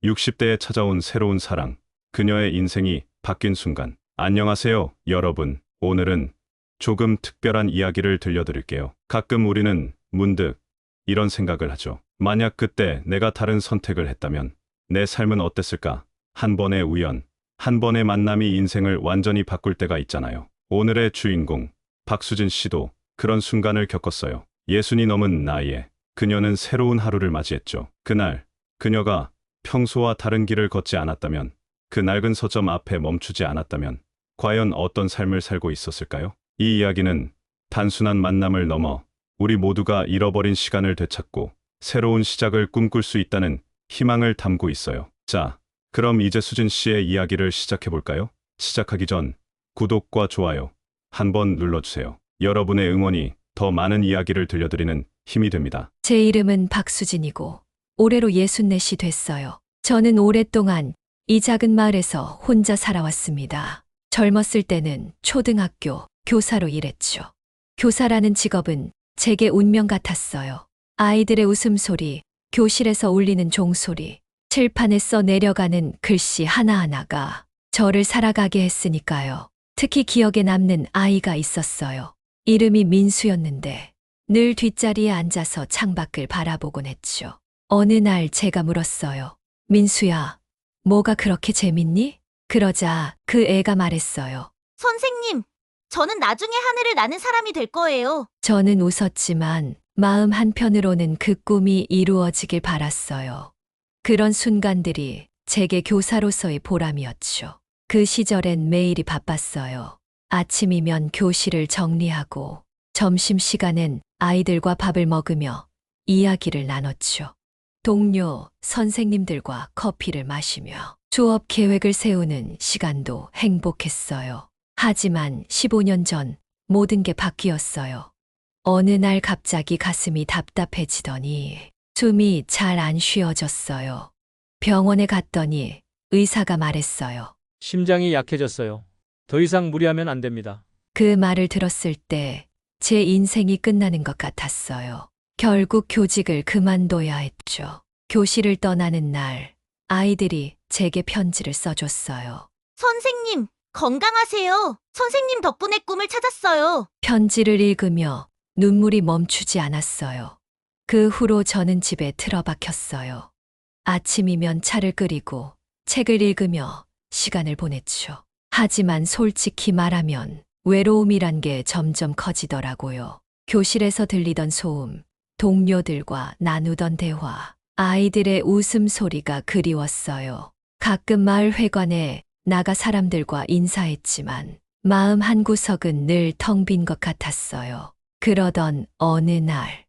60대에 찾아온 새로운 사랑, 그녀의 인생이 바뀐 순간. 안녕하세요, 여러분. 오늘은 조금 특별한 이야기를 들려드릴게요. 가끔 우리는 문득 이런 생각을 하죠. 만약 그때 내가 다른 선택을 했다면 내 삶은 어땠을까? 한 번의 우연, 한 번의 만남이 인생을 완전히 바꿀 때가 있잖아요. 오늘의 주인공, 박수진 씨도 그런 순간을 겪었어요. 60이 넘은 나이에 그녀는 새로운 하루를 맞이했죠. 그날, 그녀가 평소와 다른 길을 걷지 않았다면, 그 낡은 서점 앞에 멈추지 않았다면, 과연 어떤 삶을 살고 있었을까요? 이 이야기는 단순한 만남을 넘어 우리 모두가 잃어버린 시간을 되찾고 새로운 시작을 꿈꿀 수 있다는 희망을 담고 있어요. 자, 그럼 이제 수진 씨의 이야기를 시작해 볼까요? 시작하기 전 구독과 좋아요 한번 눌러주세요. 여러분의 응원이 더 많은 이야기를 들려드리는 힘이 됩니다. 제 이름은 박수진이고 올해로 64이 됐어요. 저는 오랫동안 이 작은 마을에서 혼자 살아왔습니다. 젊었을 때는 초등학교 교사로 일했죠. 교사라는 직업은 제게 운명 같았어요. 아이들의 웃음소리, 교실에서 울리는 종소리, 칠판에 써 내려가는 글씨 하나하나가 저를 살아가게 했으니까요. 특히 기억에 남는 아이가 있었어요. 이름이 민수였는데 늘 뒷자리에 앉아서 창밖을 바라보곤 했죠. 어느 날 제가 물었어요. 민수야, 뭐가 그렇게 재밌니? 그러자 그 애가 말했어요. 선생님, 저는 나중에 하늘을 나는 사람이 될 거예요. 저는 웃었지만 마음 한편으로는 그 꿈이 이루어지길 바랐어요. 그런 순간들이 제게 교사로서의 보람이었죠. 그 시절엔 매일이 바빴어요. 아침이면 교실을 정리하고 점심시간엔 아이들과 밥을 먹으며 이야기를 나눴죠. 동료, 선생님들과 커피를 마시며 수업 계획을 세우는 시간도 행복했어요. 하지만 15년 전 모든 게 바뀌었어요. 어느 날 갑자기 가슴이 답답해지더니 숨이 잘 안 쉬어졌어요. 병원에 갔더니 의사가 말했어요. 심장이 약해졌어요. 더 이상 무리하면 안 됩니다. 그 말을 들었을 때 제 인생이 끝나는 것 같았어요. 결국 교직을 그만둬야 했죠. 교실을 떠나는 날, 아이들이 제게 편지를 써줬어요. 선생님, 건강하세요. 선생님 덕분에 꿈을 찾았어요. 편지를 읽으며 눈물이 멈추지 않았어요. 그 후로 저는 집에 틀어박혔어요. 아침이면 차를 끓이고 책을 읽으며 시간을 보냈죠. 하지만 솔직히 말하면 외로움이란 게 점점 커지더라고요. 교실에서 들리던 소음, 동료들과 나누던 대화, 아이들의 웃음소리가 그리웠어요. 가끔 마을 회관에 나가 사람들과 인사했지만 마음 한구석은 늘 텅 빈 것 같았어요. 그러던 어느 날,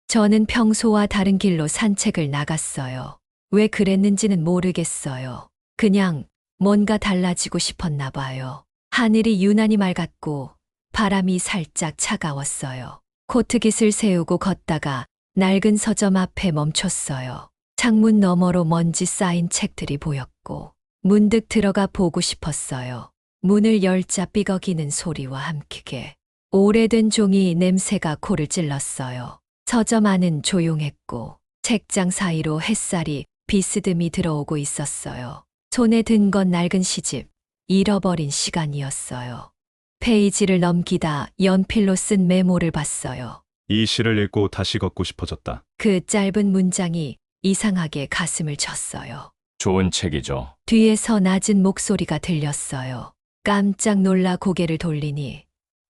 저는 평소와 다른 길로 산책을 나갔어요. 왜 그랬는지는 모르겠어요. 그냥 뭔가 달라지고 싶었나 봐요. 하늘이 유난히 맑았고 바람이 살짝 차가웠어요. 코트깃을 세우고 걷다가 낡은 서점 앞에 멈췄어요. 창문 너머로 먼지 쌓인 책들이 보였고 문득 들어가 보고 싶었어요. 문을 열자 삐걱이는 소리와 함께 오래된 종이 냄새가 코를 찔렀어요. 서점 안은 조용했고 책장 사이로 햇살이 비스듬히 들어오고 있었어요. 손에 든 건 낡은 시집, 잃어버린 시간이었어요. 페이지를 넘기다 연필로 쓴 메모를 봤어요. 이 시를 읽고 다시 걷고 싶어졌다. 그 짧은 문장이 이상하게 가슴을 쳤어요. 좋은 책이죠. 뒤에서 낮은 목소리가 들렸어요. 깜짝 놀라 고개를 돌리니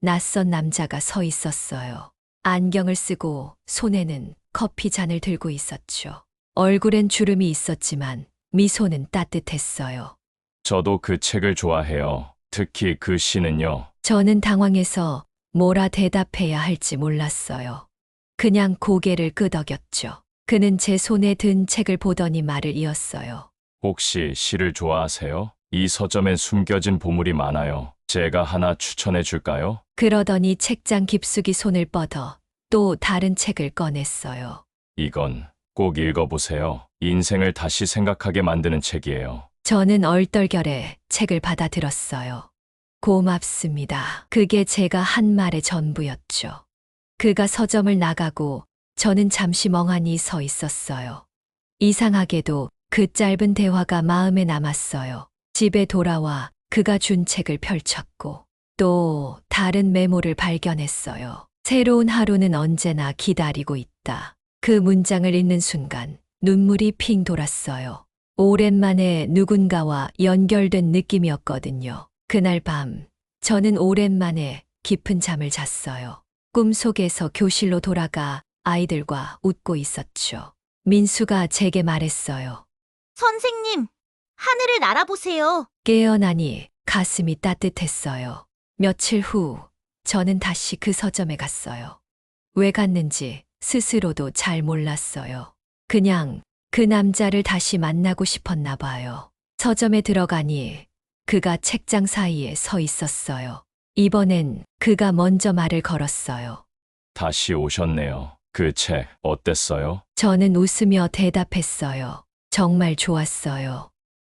낯선 남자가 서 있었어요. 안경을 쓰고 손에는 커피 잔을 들고 있었죠. 얼굴엔 주름이 있었지만 미소는 따뜻했어요. 저도 그 책을 좋아해요. 특히 그 시는요. 저는 당황해서 뭐라 대답해야 할지 몰랐어요. 그냥 고개를 끄덕였죠. 그는 제 손에 든 책을 보더니 말을 이었어요. 혹시 시를 좋아하세요? 이 서점엔 숨겨진 보물이 많아요. 제가 하나 추천해 줄까요? 그러더니 책장 깊숙이 손을 뻗어 또 다른 책을 꺼냈어요. 이건 꼭 읽어보세요. 인생을 다시 생각하게 만드는 책이에요. 저는 얼떨결에 책을 받아들었어요. 고맙습니다. 그게 제가 한 말의 전부였죠. 그가 서점을 나가고 저는 잠시 멍하니 서 있었어요. 이상하게도 그 짧은 대화가 마음에 남았어요. 집에 돌아와 그가 준 책을 펼쳤고 또 다른 메모를 발견했어요. 새로운 하루는 언제나 기다리고 있다. 그 문장을 읽는 순간 눈물이 핑 돌았어요. 오랜만에 누군가와 연결된 느낌이었거든요. 그날 밤 저는 오랜만에 깊은 잠을 잤어요. 꿈속에서 교실로 돌아가 아이들과 웃고 있었죠. 민수가 제게 말했어요. 선생님, 하늘을 날아보세요. 깨어나니 가슴이 따뜻했어요. 며칠 후 저는 다시 그 서점에 갔어요. 왜 갔는지 스스로도 잘 몰랐어요. 그냥 그 남자를 다시 만나고 싶었나 봐요. 서점에 들어가니 그가 책장 사이에 서 있었어요. 이번엔 그가 먼저 말을 걸었어요. 다시 오셨네요. 그 책 어땠어요? 저는 웃으며 대답했어요. 정말 좋았어요.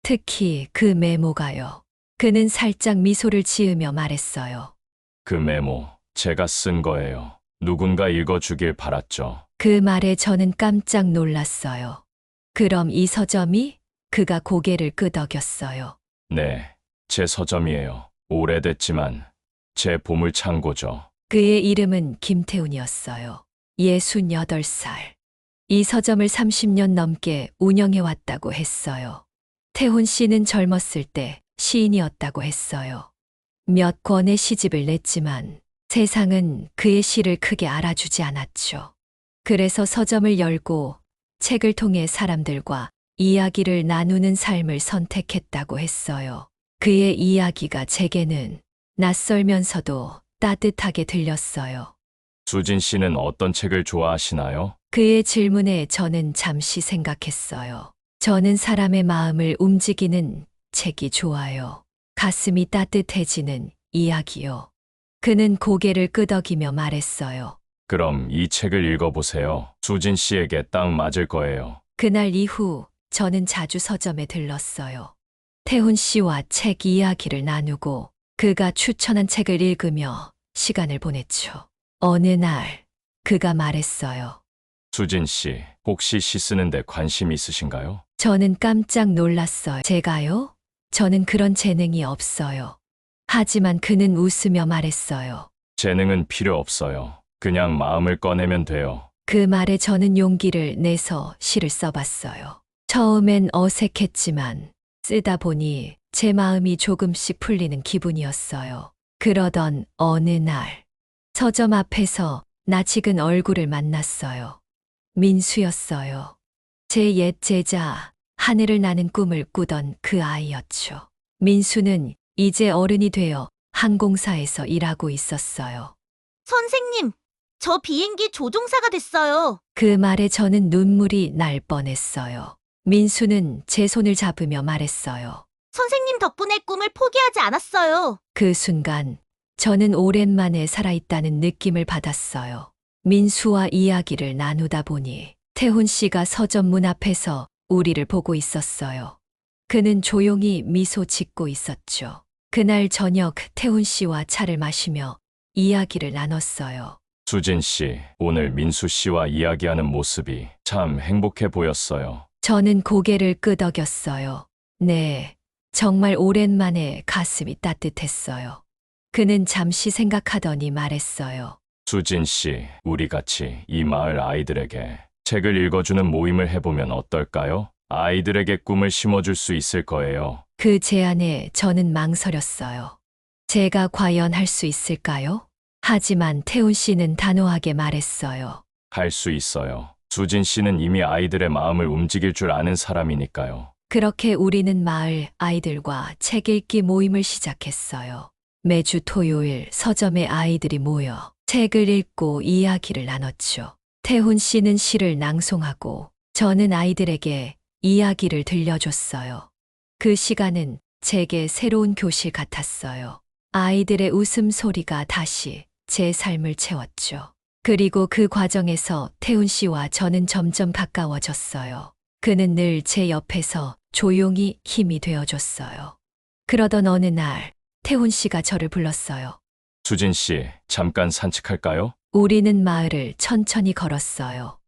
특히 그 메모가요. 그는 살짝 미소를 지으며 말했어요. 그 메모 제가 쓴 거예요. 누군가 읽어주길 바랐죠. 그 말에 저는 깜짝 놀랐어요. 그럼 이 서점이? 그가 고개를 끄덕였어요. 네, 제 서점이에요. 오래됐지만 제 보물창고죠. 그의 이름은 김태훈이었어요. 68살. 이 서점을 30년 넘게 운영해왔다고 했어요. 태훈 씨는 젊었을 때 시인이었다고 했어요. 몇 권의 시집을 냈지만 세상은 그의 시를 크게 알아주지 않았죠. 그래서 서점을 열고 책을 통해 사람들과 이야기를 나누는 삶을 선택했다고 했어요. 그의 이야기가 제게는 낯설면서도 따뜻하게 들렸어요. 수진 씨는 어떤 책을 좋아하시나요? 그의 질문에 저는 잠시 생각했어요. 저는 사람의 마음을 움직이는 책이 좋아요. 가슴이 따뜻해지는 이야기요. 그는 고개를 끄덕이며 말했어요. 그럼 이 책을 읽어보세요. 수진 씨에게 딱 맞을 거예요. 그날 이후 저는 자주 서점에 들렀어요. 태훈 씨와 책 이야기를 나누고 그가 추천한 책을 읽으며 시간을 보냈죠. 어느 날 그가 말했어요. 수진 씨, 혹시 시 쓰는데 관심 있으신가요? 저는 깜짝 놀랐어요. 제가요? 저는 그런 재능이 없어요. 하지만 그는 웃으며 말했어요. 재능은 필요 없어요. 그냥 마음을 꺼내면 돼요. 그 말에 저는 용기를 내서 시를 써봤어요. 처음엔 어색했지만 쓰다 보니 제 마음이 조금씩 풀리는 기분이었어요. 그러던 어느 날 서점 앞에서 낯익은 얼굴을 만났어요. 민수였어요. 제 옛 제자, 하늘을 나는 꿈을 꾸던 그 아이였죠. 민수는 이제 어른이 되어 항공사에서 일하고 있었어요. 선생님, 저 비행기 조종사가 됐어요. 그 말에 저는 눈물이 날 뻔했어요. 민수는 제 손을 잡으며 말했어요. 선생님 덕분에 꿈을 포기하지 않았어요. 그 순간 저는 오랜만에 살아있다는 느낌을 받았어요. 민수와 이야기를 나누다 보니 태훈 씨가 서점 문 앞에서 우리를 보고 있었어요. 그는 조용히 미소 짓고 있었죠. 그날 저녁 태훈 씨와 차를 마시며 이야기를 나눴어요. 수진 씨, 오늘 민수 씨와 이야기하는 모습이 참 행복해 보였어요. 저는 고개를 끄덕였어요. 네, 정말 오랜만에 가슴이 따뜻했어요. 그는 잠시 생각하더니 말했어요. 수진 씨, 우리 같이 이 마을 아이들에게 책을 읽어주는 모임을 해보면 어떨까요? 아이들에게 꿈을 심어줄 수 있을 거예요. 그 제안에 저는 망설였어요. 제가 과연 할 수 있을까요? 하지만 태훈 씨는 단호하게 말했어요. 할 수 있어요. 수진 씨는 이미 아이들의 마음을 움직일 줄 아는 사람이니까요. 그렇게 우리는 마을 아이들과 책 읽기 모임을 시작했어요. 매주 토요일 서점에 아이들이 모여 책을 읽고 이야기를 나눴죠. 태훈 씨는 시를 낭송하고 저는 아이들에게 이야기를 들려줬어요. 그 시간은 제게 새로운 교실 같았어요. 아이들의 웃음소리가 다시 제 삶을 채웠죠. 그리고 그 과정에서 태훈 씨와 저는 점점 가까워졌어요. 그는 늘 제 옆에서 조용히 힘이 되어줬어요. 그러던 어느 날 태훈 씨가 저를 불렀어요. 수진 씨, 잠깐 산책할까요? 우리는 마을을 천천히 걸었어요.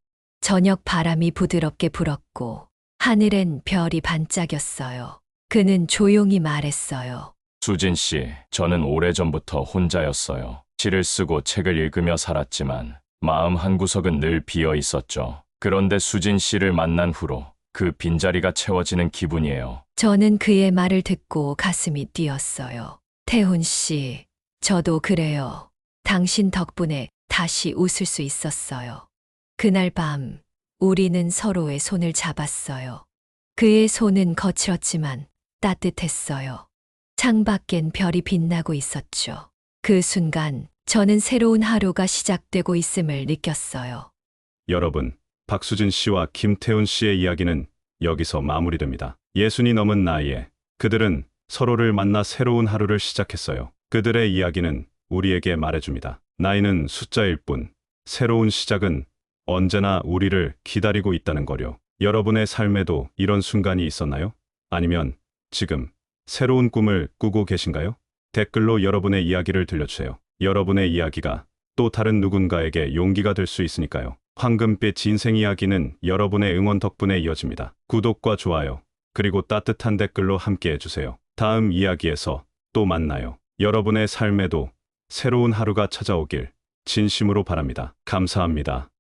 저녁 바람이 부드럽게 불었고 하늘엔 별이 반짝였어요. 그는 조용히 말했어요. 수진 씨, 저는 오래전부터 혼자였어요. 시를 쓰고 책을 읽으며 살았지만 마음 한구석은 늘 비어 있었죠. 그런데 수진 씨를 만난 후로 그 빈자리가 채워지는 기분이에요. 저는 그의 말을 듣고 가슴이 뛰었어요. 태훈 씨, 저도 그래요. 당신 덕분에 다시 웃을 수 있었어요. 그날 밤, 우리는 서로의 손을 잡았어요. 그의 손은 거칠었지만 따뜻했어요. 창밖엔 별이 빛나고 있었죠. 그 순간, 저는 새로운 하루가 시작되고 있음을 느꼈어요. 여러분, 박수진 씨와 김태훈 씨의 이야기는 여기서 마무리됩니다. 60이 넘은 나이에 그들은 서로를 만나 새로운 하루를 시작했어요. 그들의 이야기는 우리에게 말해줍니다. 나이는 숫자일 뿐, 새로운 시작은 언제나 우리를 기다리고 있다는 거요. 여러분의 삶에도 이런 순간이 있었나요? 아니면 지금 새로운 꿈을 꾸고 계신가요? 댓글로 여러분의 이야기를 들려주세요. 여러분의 이야기가 또 다른 누군가에게 용기가 될 수 있으니까요. 황금빛 인생 이야기는 여러분의 응원 덕분에 이어집니다. 구독과 좋아요, 그리고 따뜻한 댓글로 함께 해주세요. 다음 이야기에서 또 만나요. 여러분의 삶에도 새로운 하루가 찾아오길 진심으로 바랍니다. 감사합니다.